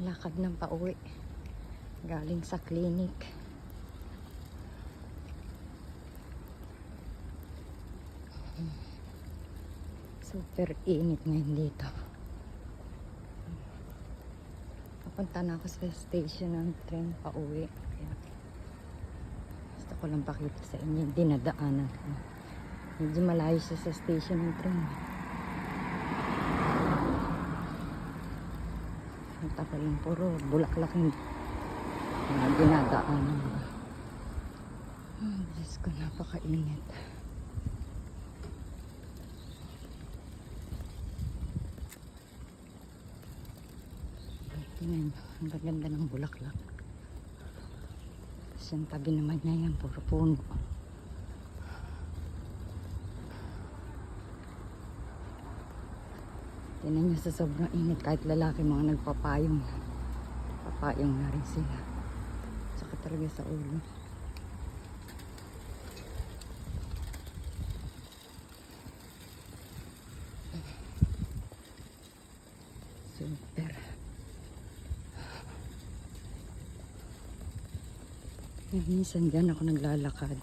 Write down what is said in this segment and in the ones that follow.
Lakad ng pauwi galing sa clinic. Super init ngayon dito. Papunta na ako sa station ng train pauwi. Kaya gusto ko lang pakita sa inyo yung dinadaanan ko. Medyo malayo siya sa station ng train. Punta ko lang puro bulaklak yung dinadaanan ko. Diyos ko, napakainit. Tingnan nyo, ang gaganda ng bulaklak. Tapos yung tabi naman niya yan, puro puno. Tingnan nyo, sa sobrang init, kahit lalaki mga nagpapayong. Papayong na rin sila. Saka talaga sa ulo. Super. Minsan dyan ako naglalakad.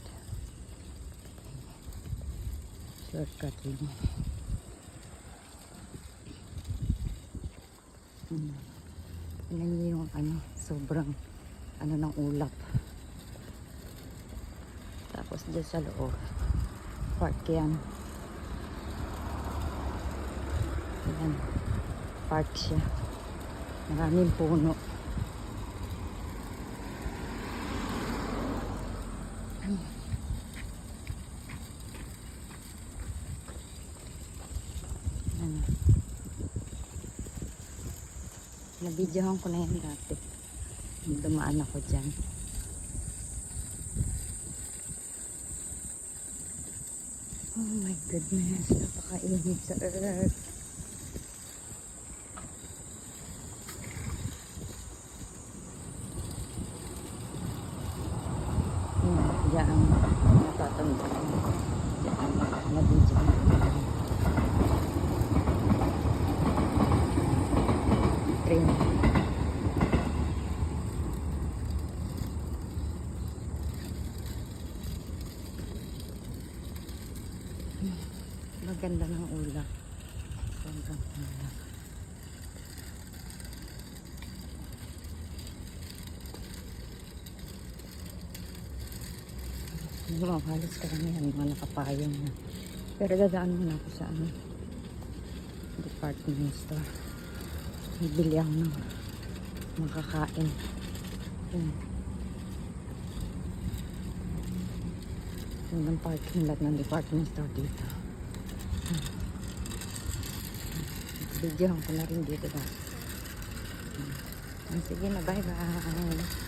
Shortcut yun. Tingnan niyo yung sobrang ng ulap. Tapos dyan sa loob, park yan. Ayan, park siya. Maraming puno. Nabidyohan ko na yan dati. Dumaan ako dyan. Oh my goodness, napakainit sa earth. Diyan ang natatanda ko. Diyan nabidyohan ko na. Train. Maganda ng ulap. Sobrang ulap. Halos karamihan mga nakapayong na. Pero dadaan muna ako sa department store. Bibili ako ng makakain. Yung ng parking lot ng department store dito. Videohan ko na rin dito. Sige na, bye bye.